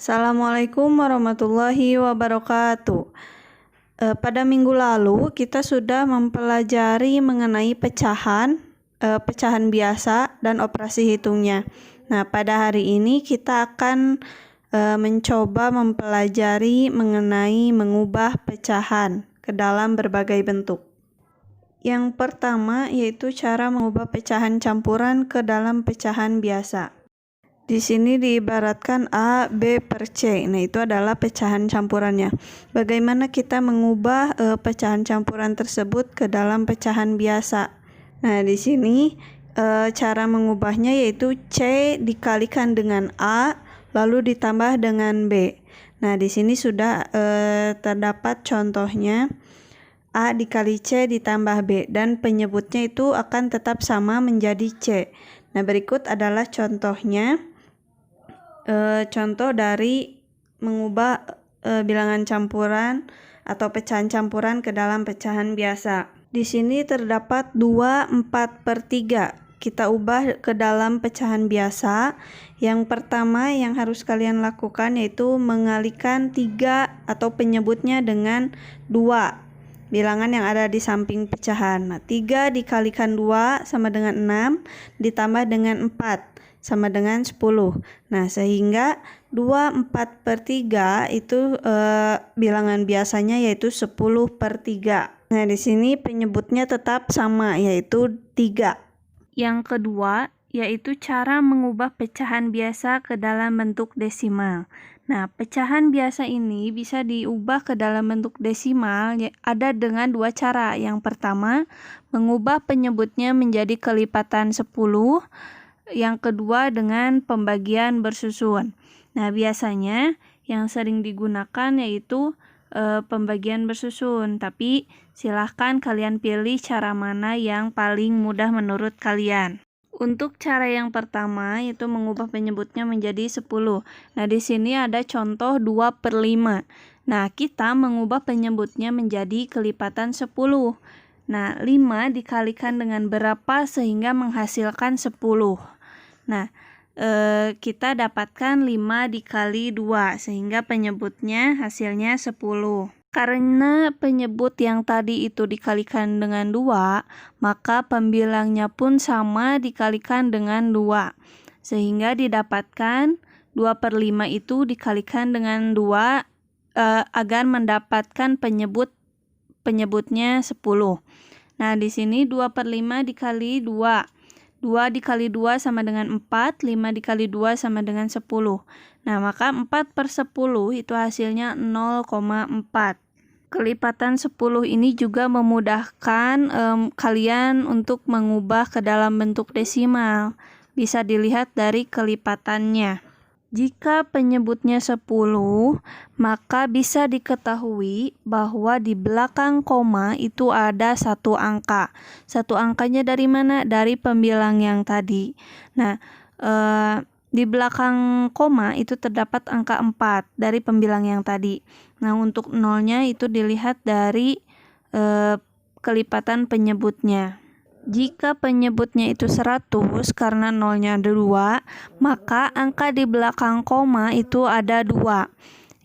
Assalamualaikum warahmatullahi wabarakatuh. Pada minggu lalu kita sudah mempelajari mengenai pecahan biasa dan operasi hitungnya. Nah, pada hari ini kita akan mencoba mempelajari mengenai mengubah pecahan ke dalam berbagai bentuk. Yang pertama yaitu cara mengubah pecahan campuran ke dalam pecahan biasa. Di sini diibaratkan A, B per C. Nah, itu adalah pecahan campurannya. Bagaimana kita mengubah pecahan campuran tersebut ke dalam pecahan biasa? Nah, di sini cara mengubahnya yaitu C dikalikan dengan A, lalu ditambah dengan B. Nah, di sini sudah terdapat contohnya. A dikali C ditambah B, dan penyebutnya itu akan tetap sama menjadi C. Nah, berikut adalah contohnya. Contoh dari mengubah bilangan campuran atau pecahan campuran ke dalam pecahan biasa. Di sini terdapat 2, 4 per 3. Kita ubah ke dalam pecahan biasa. Yang pertama yang harus kalian lakukan yaitu mengalihkan 3 atau penyebutnya dengan 2. Bilangan yang ada di samping pecahan. Nah, 3 dikalikan 2 sama dengan 6, ditambah dengan 4 sama dengan 10. Nah, sehingga 2, 4 per 3 itu bilangan biasanya yaitu 10 per 3. Nah, di sini penyebutnya tetap sama yaitu 3. Yang kedua yaitu cara mengubah pecahan biasa ke dalam bentuk desimal. Nah, pecahan biasa ini bisa diubah ke dalam bentuk desimal ada dengan 2 cara. Yang pertama, mengubah penyebutnya menjadi kelipatan 10. Yang kedua dengan pembagian bersusun. Nah, biasanya yang sering digunakan yaitu pembagian bersusun, tapi silahkan kalian pilih cara mana yang paling mudah menurut kalian. Untuk cara yang pertama yaitu mengubah penyebutnya menjadi 10. Nah, di sini ada contoh 2 per 5. Nah, kita mengubah penyebutnya menjadi kelipatan 10. Nah, 5 dikalikan dengan berapa sehingga menghasilkan 10. Nah, kita dapatkan 5 dikali 2 sehingga penyebutnya hasilnya 10. Karena penyebut yang tadi itu dikalikan dengan 2, maka pembilangnya pun sama dikalikan dengan 2. Sehingga didapatkan 2 per 5 itu dikalikan dengan 2 agar mendapatkan penyebutnya 10. Nah, di sini 2 per 5 dikali 2. 2 dikali 2 sama dengan 4, 5 dikali 2 sama dengan 10. Nah, maka 4 per 10 itu hasilnya 0,4. Kelipatan 10 ini juga memudahkan kalian untuk mengubah ke dalam bentuk desimal. Bisa dilihat dari kelipatannya. Jika penyebutnya 10, maka bisa diketahui bahwa di belakang koma itu ada satu angka. Satu angkanya dari mana? Dari pembilang yang tadi. Nah, di belakang koma itu terdapat angka 4 dari pembilang yang tadi. Nah, untuk nolnya itu dilihat dari kelipatan penyebutnya. Jika penyebutnya itu 100 karena nolnya ada 2, maka angka di belakang koma itu ada 2.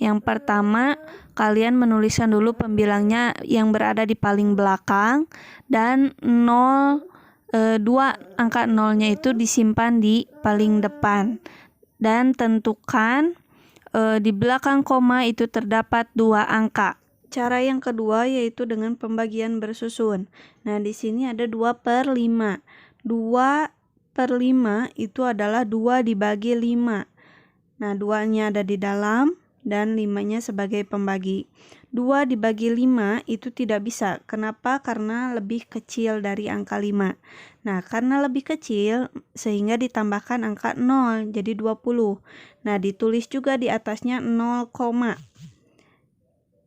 Yang pertama, kalian menuliskan dulu pembilangnya yang berada di paling belakang, dan 2 angka nolnya itu disimpan di paling depan. Dan tentukan di belakang koma itu terdapat 2 angka. Cara yang kedua yaitu dengan pembagian bersusun. Nah, di sini ada 2 per 5. 2 per 5 itu adalah 2 dibagi 5. Nah, 2-nya ada di dalam dan 5-nya sebagai pembagi. 2 dibagi 5 itu tidak bisa. Kenapa? Karena lebih kecil dari angka 5. Nah, karena lebih kecil sehingga ditambahkan angka 0 jadi 20. Nah, ditulis juga di atasnya 0,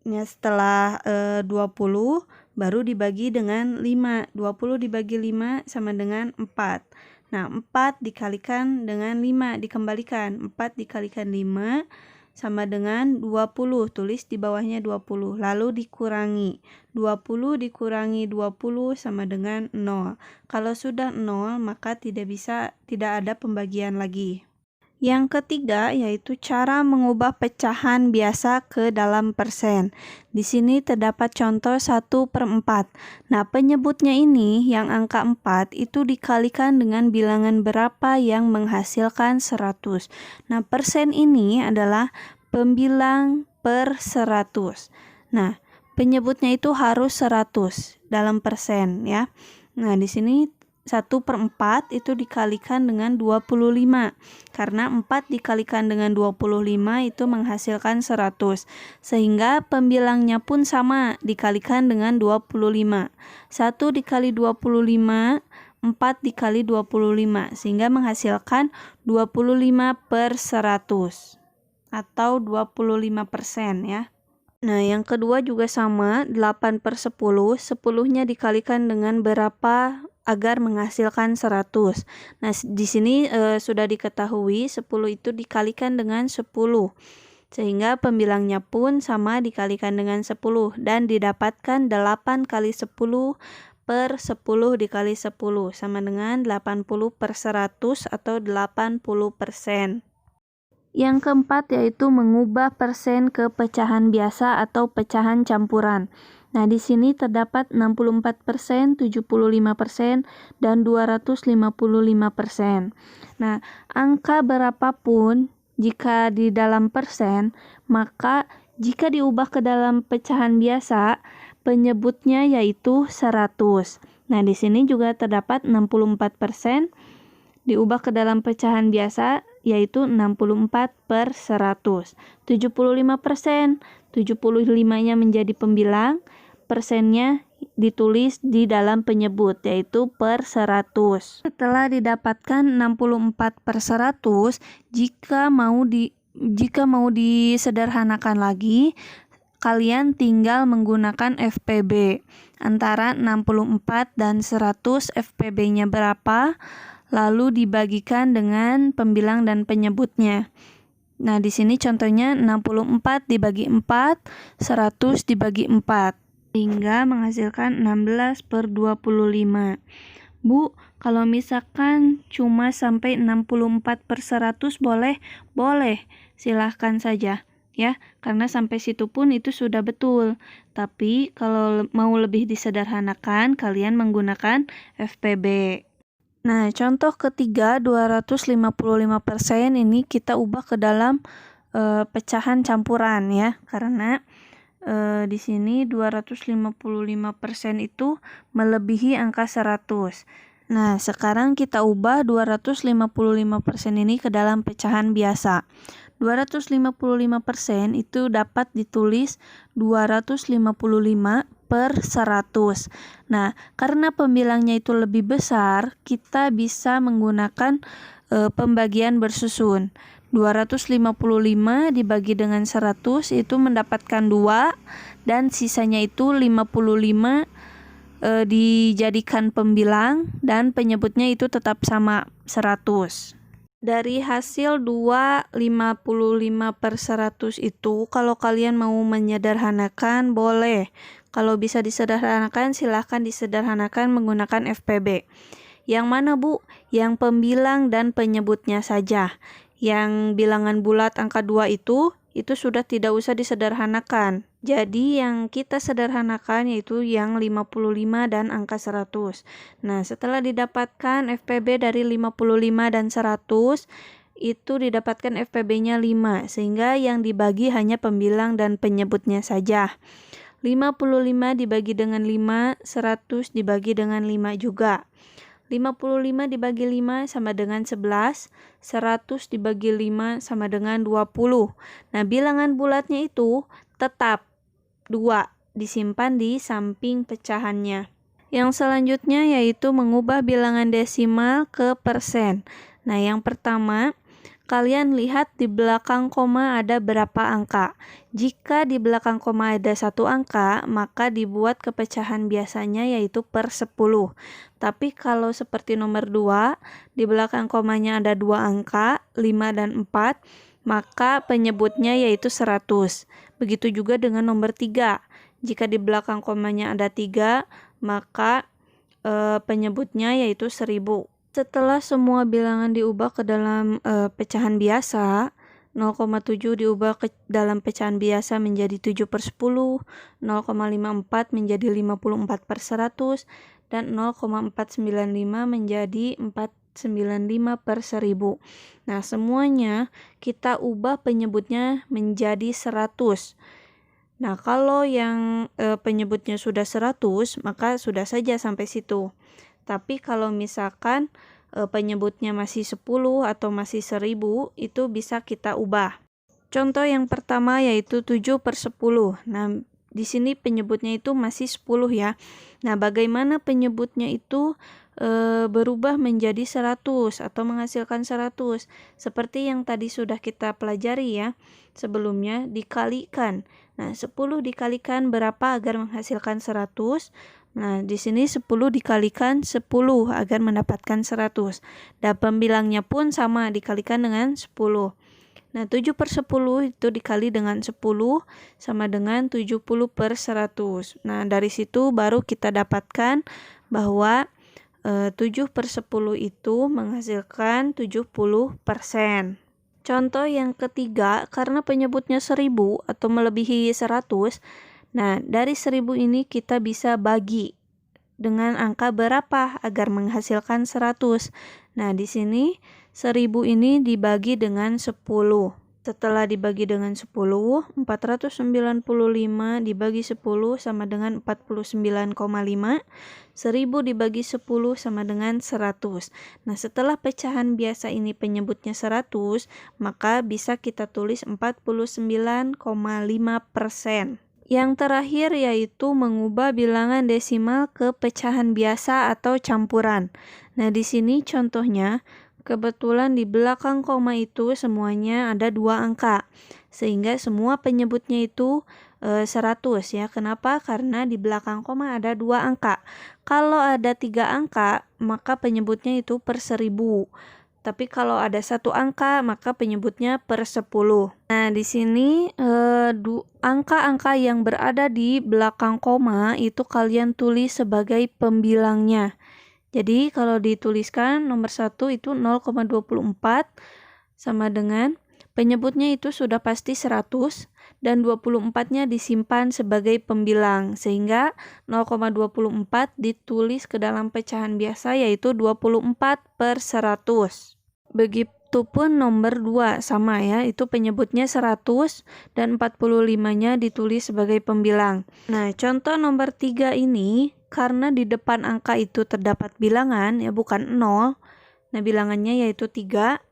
setelah 20 baru dibagi dengan 5. 20 dibagi 5 sama dengan 4. Nah, 4 dikalikan dengan 5 dikembalikan. 4 dikalikan 5 sama dengan 20. Tulis di bawahnya 20. Lalu dikurangi. 20 dikurangi 20 sama dengan 0. Kalau sudah 0 maka tidak ada pembagian lagi. Yang ketiga yaitu cara mengubah pecahan biasa ke dalam persen. Di sini terdapat contoh 1/4. Nah, penyebutnya ini yang angka 4 itu dikalikan dengan bilangan berapa yang menghasilkan 100. Nah, persen ini adalah pembilang per 100. Nah, penyebutnya itu harus 100 dalam persen ya. Nah, di sini 1/4 itu dikalikan dengan 25 karena 4 dikalikan dengan 25 itu menghasilkan 100 sehingga pembilangnya pun sama dikalikan dengan 25. 1 dikali 25, 4 dikali 25 sehingga menghasilkan 25/100 atau 25% ya. Nah, yang kedua juga sama, 8/10, 10-nya dikalikan dengan berapa agar menghasilkan 100. Nah, di sini sudah diketahui 10 itu dikalikan dengan 10. Sehingga pembilangnya pun sama dikalikan dengan 10 dan didapatkan 8 kali 10 per 10 dikali 10 sama dengan 80/100 atau 80%. Yang keempat yaitu mengubah persen ke pecahan biasa atau pecahan campuran. Nah, di sini terdapat 64%, 75%, dan 255%. Nah, angka berapapun jika di dalam persen, maka jika diubah ke dalam pecahan biasa, penyebutnya yaitu 100. Nah, di sini juga terdapat 64%, diubah ke dalam pecahan biasa yaitu 64/100. 75%, 75-nya menjadi pembilang, persennya ditulis di dalam penyebut yaitu per 100. Setelah didapatkan 64/100, jika mau disederhanakan lagi, kalian tinggal menggunakan FPB. Antara 64 dan 100 FPB-nya berapa? Lalu dibagikan dengan pembilang dan penyebutnya. Nah, di sini contohnya 64 dibagi 4, 100 dibagi 4. Sehingga menghasilkan 16/25. Bu, kalau misalkan cuma sampai 64/100 boleh? Boleh, silahkan saja. Ya, karena sampai situ pun itu sudah betul. Tapi kalau mau lebih disederhanakan, kalian menggunakan FPB. Nah, contoh ketiga 255% ini kita ubah ke dalam pecahan campuran ya, karena di sini 255% itu melebihi angka 100. Nah, sekarang kita ubah 255% ini ke dalam pecahan biasa. 255% itu dapat ditulis 255/100. Nah, karena pembilangnya itu lebih besar, kita bisa menggunakan pembagian bersusun. 255 dibagi dengan 100 itu mendapatkan 2 dan sisanya itu 55 dijadikan pembilang dan penyebutnya itu tetap sama 100. Dari hasil 255/100 itu kalau kalian mau menyederhanakan boleh. Kalau bisa disederhanakan silahkan disederhanakan menggunakan FPB. Yang mana Bu? Yang pembilang dan penyebutnya saja. Yang bilangan bulat angka 2 itu sudah tidak usah disederhanakan. Jadi yang kita sederhanakan yaitu yang 55 dan angka 100. Nah, setelah didapatkan FPB dari 55 dan 100, itu didapatkan FPB-nya 5, sehingga yang dibagi hanya pembilang dan penyebutnya saja. 55 dibagi dengan 5, 100 dibagi dengan 5 juga. 55 dibagi 5 sama dengan 11, 100 dibagi 5 sama dengan 20. Nah, bilangan bulatnya itu tetap 2, disimpan di samping pecahannya. Yang selanjutnya yaitu mengubah bilangan desimal ke persen. Nah, yang pertama, kalian lihat di belakang koma ada berapa angka. Jika di belakang koma ada 1 angka, maka dibuat ke pecahan biasanya yaitu per 10. Tapi kalau seperti nomor 2, di belakang komanya ada 2 angka, 5 dan 4, maka penyebutnya yaitu 100. Begitu juga dengan nomor 3. Jika di belakang komanya ada 3, maka penyebutnya yaitu 1000. Setelah semua bilangan diubah ke dalam pecahan biasa, 0,7 diubah ke dalam pecahan biasa menjadi 7/10, 0,54 menjadi 54/100, dan 0,495 menjadi 495/1000. Nah, semuanya kita ubah penyebutnya menjadi 100. Nah, kalau yang penyebutnya sudah 100, maka sudah saja sampai situ. Tapi kalau misalkan penyebutnya masih 10 atau masih 1000, itu bisa kita ubah. Contoh yang pertama yaitu 7/10. Nah, di sini penyebutnya itu masih 10 ya. Nah, bagaimana penyebutnya itu berubah menjadi 100 atau menghasilkan 100? Seperti yang tadi sudah kita pelajari ya sebelumnya, dikalikan. Nah, 10 dikalikan berapa agar menghasilkan 100? Nah, di sini 10 dikalikan 10 agar mendapatkan 100. Dan pembilangnya pun sama, dikalikan dengan 10. Nah, 7/10 itu dikali dengan 10 sama dengan 70/100. Nah, dari situ baru kita dapatkan bahwa 7/10 itu menghasilkan 70%. Contoh yang ketiga, karena penyebutnya 1000 atau melebihi 100, nah, dari 1000 ini kita bisa bagi dengan angka berapa agar menghasilkan 100. Nah, di sini 1000 ini dibagi dengan 10. Setelah dibagi dengan 10, 495 dibagi 10 sama dengan 49,5. 1000 dibagi 10 sama dengan 100. Nah, setelah pecahan biasa ini penyebutnya 100, maka bisa kita tulis 49,5%. Yang terakhir yaitu mengubah bilangan desimal ke pecahan biasa atau campuran. Nah, di sini contohnya, kebetulan di belakang koma itu semuanya ada 2 angka. Sehingga semua penyebutnya itu 100 ya. Kenapa? Karena di belakang koma ada 2 angka. Kalau ada 3 angka, maka penyebutnya itu per 1000. Tapi kalau ada 1 angka, maka penyebutnya per 10. Nah, di sini angka-angka yang berada di belakang koma itu kalian tulis sebagai pembilangnya. Jadi, kalau dituliskan nomor 1 itu 0,24 sama dengan penyebutnya itu sudah pasti 100 dan 24-nya disimpan sebagai pembilang, sehingga 0,24 ditulis ke dalam pecahan biasa yaitu 24/100. Begitupun nomor 2 sama ya, itu penyebutnya 100 dan 45-nya ditulis sebagai pembilang. Nah, contoh nomor 3 ini karena di depan angka itu terdapat bilangan ya, bukan 0. Nah, bilangannya yaitu 3.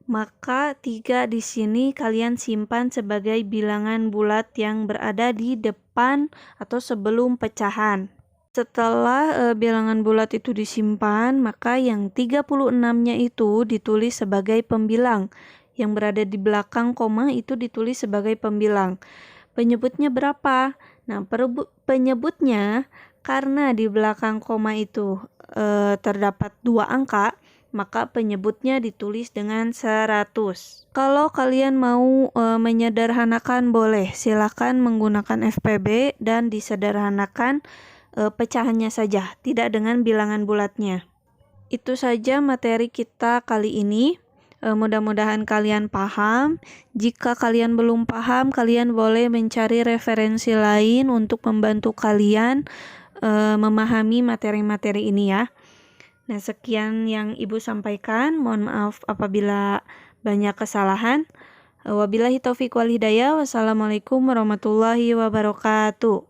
Maka 3 di sini kalian simpan sebagai bilangan bulat yang berada di depan atau sebelum pecahan. Setelah bilangan bulat itu disimpan, maka yang 36-nya itu ditulis sebagai pembilang. Yang berada di belakang koma itu ditulis sebagai pembilang. Penyebutnya berapa? Nah, penyebutnya karena di belakang koma itu terdapat 2 angka, maka penyebutnya ditulis dengan 100. Kalau kalian mau menyederhanakan boleh, silakan menggunakan FPB dan disederhanakan pecahannya saja, tidak dengan bilangan bulatnya. Itu saja materi kita kali ini. Mudah-mudahan kalian paham. Jika kalian belum paham, kalian boleh mencari referensi lain untuk membantu kalian memahami materi-materi ini ya. Nah, sekian yang Ibu sampaikan. Mohon maaf apabila banyak kesalahan. Wabillahi taufiq wal hidayah. Wassalamualaikum warahmatullahi wabarakatuh.